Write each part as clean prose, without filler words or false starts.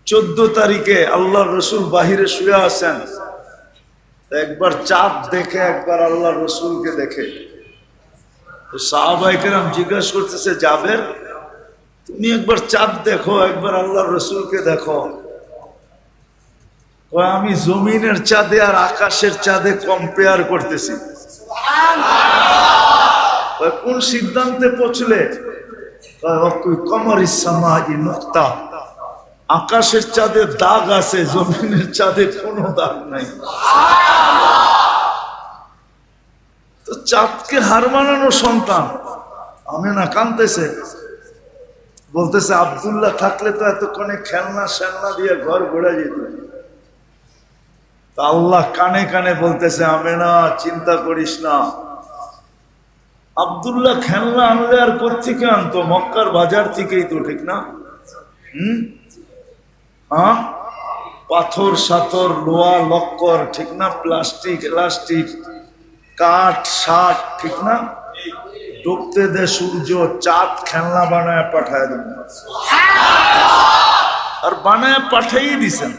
14 তারিখে আল্লাহ রসুল বাহিরে শুয়ে আছেন, একবার চাঁদ দেখে, একবার আল্লাহ রসুলকে দেখে। তো সাহাবায়ে কেরাম জিজ্ঞাসা করতেছে, জাবের তুমি একবার চাঁদ দেখো, একবার আল্লাহ রসুলকে দেখো। আমি জমিনের চাঁদে আর আকাশের চাঁদে কম্পেয়ার করতেছি। কোন সিদ্ধান্তে পৌঁছলে? কমরিস সামাই নুকতা, আকাশের চাঁদে দাগ আছে, জমিনের চাঁদে কোনো দাগ নাই। তো চাঁদকে হার মানানো সন্তান আমেনা কাঁদতেছে, বলতেছে আব্দুল্লাহ থাকলে তো এতক্ষণে খেলনা শেলনা দিয়ে ঘর ঘোরা যেত। আল্লাহ কানে কানে বলতেছে, আমেনা চিন্তা করিস না, আব্দুল্লাহ খেলনা আনলে আর কোত্থেকে আনতো? মক্কার বাজার থেকেই তো, ঠিক না? পাথর সাথর লোহা লক্কর, ঠিক না? প্লাস্টিক এলাস্টিক কাঠ শাক, ঠিক না? ডুবতে দে সূর্য, চাঁদ খেলনা বানায় পাঠায় দেন, আর বানায় পাঠাই দিছেন।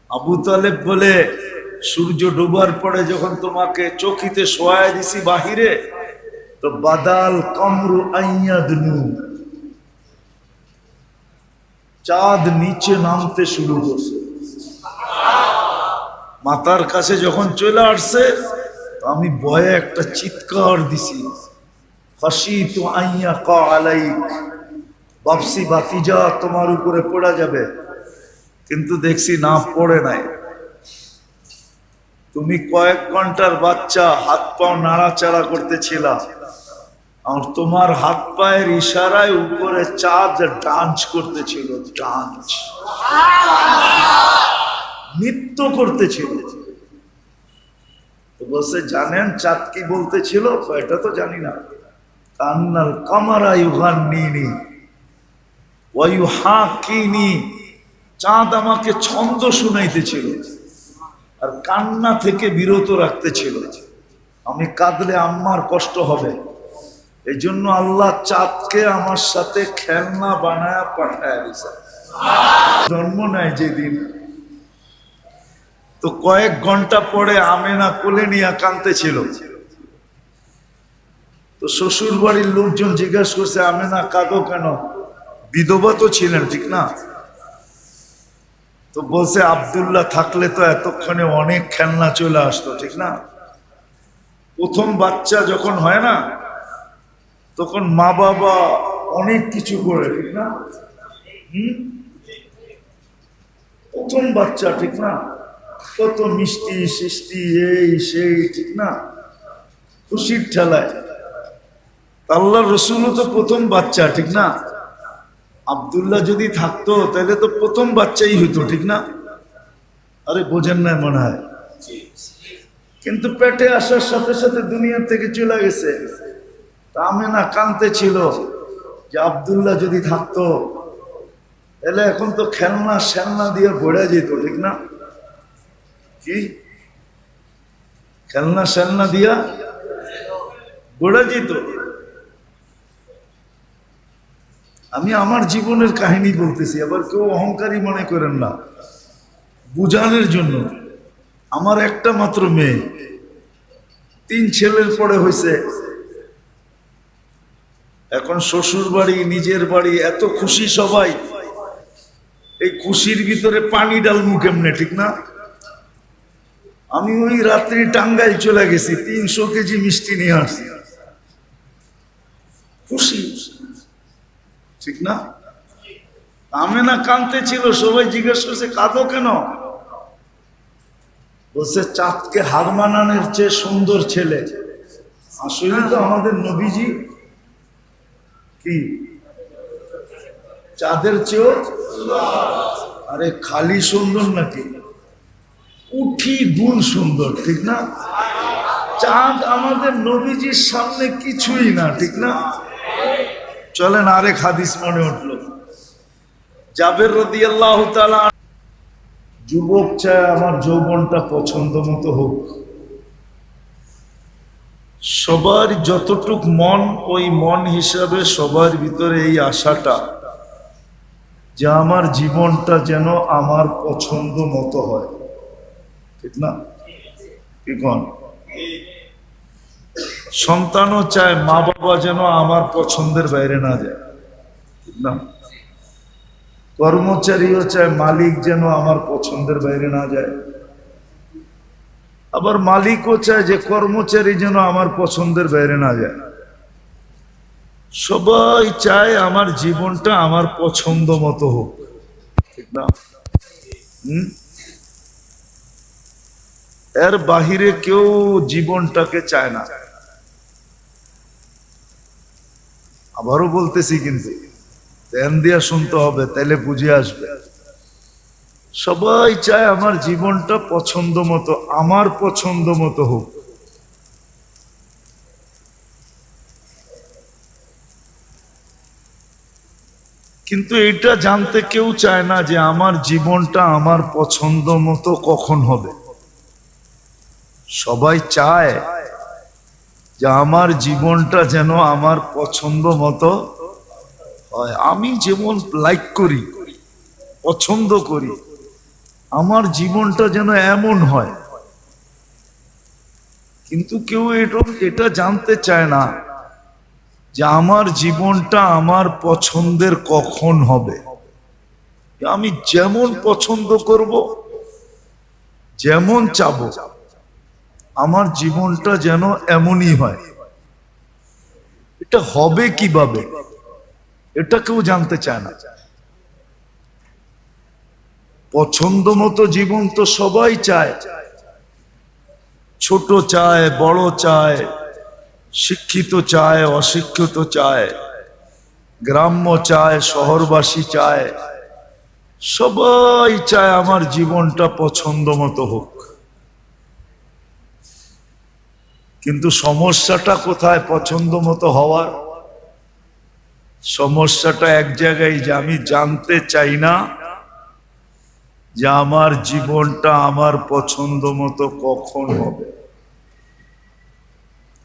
আবু তালেব বলে, সূর্য ডুবার পরে যখন তোমাকে চকিতে শোয়ায় দিছি বাহিরে, তো বাদাল কামরু আইয়াদনু, চাঁদ নিচে নামতে শুরু করছে। মাথার কাছে যখন চলে আসছে, আমি ভয়ে একটা চিৎকার দিছি, খাশিতু আইয়াকা আলাইক, ভাবছি ভাতিজা তোমার উপরে পড়া যাবে, কিন্তু দেখছি না, পড়ে নাই। তুমি কয়েক ঘন্টার বাচ্চা, হাত পাও নাড়াচাড়া করতেছিল, আর তোমার হাত পায়ের ইশারায় উপরে চাঁদ ডান্স করতেছিল, ডান্স, নৃত্য করতেছিল। তো বলছে, জানেন চাঁদ কি বলতেছিল? এটা তো জানি না। কান্নাল কামারা ইউগান্নিনি ওয়া ইউহাকিনি, চাঁদ আমাকে ছন্দ শুনাইতেছিল আর কান্না থেকে বিরত রাখতেছিল। আমি কাঁদলে আম্মার কষ্ট হবে, এই জন্য আল্লাহ চাঁদকে আমার সাথে খেলনা বানায় পাঠায় দিছে। জন্ম নেয় যেদিন, তো কয়েক ঘন্টা পরে আমেনা কোলে নিয়ে কাঁদতেছিল। তো শ্বশুর বাড়ির লোকজন জিজ্ঞাসা করছে, আমেনা কাঁদো কেন? বিধবা তো ছিলেন, ঠিক না? তো বলছে, আব্দুল্লাহ থাকলে তো এতক্ষণে অনেক খেলনা চলে আসতো, ঠিক না? প্রথম বাচ্চা যখন হয় না, তখন মা বাবা অনেক কিছু করে, ঠিক না? প্রথম বাচ্চা, ঠিক না? কত মিষ্টি সৃষ্টি, এই সেই, ঠিক না? খুশির ঠেলায়। আল্লাহর রসুলও তো প্রথম বাচ্চা, ঠিক না? আব্দুল্লাহ যদি থাকতো তাহলে তো প্রথম বাচ্চাই হইতো, ঠিক না? আরে বোঝেন না মনে হয়। কিন্তু পেটে আসার সাথে সাথে দুনিয়া থেকে চলে গেছে। আমেনা কাঁদতে ছিল যে আব্দুল্লাহ যদি থাকতো তাহলে এখন তো খেলনা শেলনা দিয়ে ভরে যেত, ঠিক না? কি খেলনা শেলনা দিয়া ভরে যেত। আমি আমার জীবনের কাহিনী বলতেছি, আবার কেউ অহংকারী মনে করেন না, বুঝানোর জন্য। আমার একটা মাত্র মেয়ে, 3 ছেলের পরে হয়েছে। এখন শ্বশুর বাড়ি, নিজের বাড়ি, এত খুশি সবাই। এই খুশির ভিতরে পানি ডালমু কেমনে, ঠিক না? আমি ওই রাত্রি টাঙ্গাইল চলে গেছি, 300 কেজি মিষ্টি নিয়ে আসছি, খুশি, ঠিক না? আমেনা কাঁদতে ছিল, সবাই জিজ্ঞেস করছে, কাঁদো কেন? বলছে, চাঁদকে হার মানানোর চেয়ে সুন্দর ছেলে। আসলে তো আমাদের নবীজি কি চাঁদের চেয়েও? আরে খালি সুন্দর নাকি, উঠি গুণ সুন্দর, ঠিক না? চাঁদ আমাদের নবীজির সামনে কিছুই না, ঠিক না? চলেন আরেক হাদিস মনে উঠলো। জাবের রাদিয়াল্লাহু তাআলা, যুবক চায় আমার যৌবনটা পছন্দ মতো হোক, সবার যতটুক মন ওই মন হিসাবে সবার ভিতরে এই আশাটা যে আমার জীবনটা যেন আমার পছন্দ মতো হয়, ঠিক না? কি কোন? সন্তানও চায় মা বাবা যেন আমার পছন্দের বাইরে না যায়, ঠিক না? কর্মচারীও চায় মালিক যেন আমার পছন্দের বাইরে না যায়, আবার মালিকও চায় যে কর্মচারী যেন আমার পছন্দের বাইরে না যায়। সবাই চায় আমার জীবনটা আমার পছন্দ মতো হোক, ঠিক না? এর বাহিরে কেউ জীবনটাকে চায় না। আবারও বলতেছি, কিন্তু ধ্যান দিয়া শুনতে হবে, তাইলে বুঝে আসবে। সবাই চায় আমার জীবনটা পছন্দ মতো, আমার পছন্দ মতো হোক। কিন্তু এটা জানতে কেউ চায় না যে আমার জীবনটা আমার পছন্দ মতো কখন হবে। সবাই চায় যে আমার জীবনটা যেন আমার পছন্দ মতো হয়। আমি যেমন লাইক করি, পছন্দ করি, আমার জীবনটা যেন এমন হয়। কিন্তু কেউ এটা জানতে চায় না যে আমার জীবনটা আমার পছন্দের কখন হবে। আমি যেমন পছন্দ করব, যেমন চাবো, আমার জীবনটা যেন এমনই হয়। এটা হবে কিভাবে, এটা কেউ জানতে চায় না। পছন্দ মতো জীবন তো সবাই চায়, ছোট চায়, বড় চায়, শিক্ষিত চায়, অশিক্ষিত চায়, গ্রাম্য চায়, শহরবাসী চায়, সবাই চায় আমার জীবনটা পছন্দ মতো হোক। কিন্তু সমস্যাটা কোথায় পছন্দ মতো হওয়ার? সমস্যাটা এক জায়গায়, যে আমি জানতে চাই না যে আমার জীবনটা আমার পছন্দ মতো কখন হবে।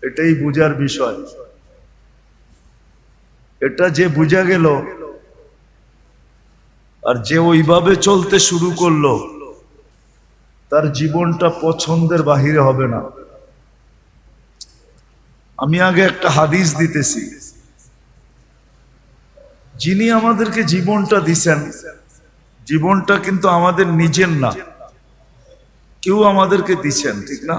এটাই বুঝার বিষয়। এটা যে বুঝা গেল, আর যে ওইভাবে চলতে শুরু করলো, তার জীবনটা পছন্দের বাহিরে হবে না। আমি আগে একটা হাদিস দিতেছি। যিনি আমাদেরকে জীবনটা দিছেন, জীবনটা কিন্তু আমাদের নিজের না, কেউ আমাদেরকে দিছেন, ঠিক না?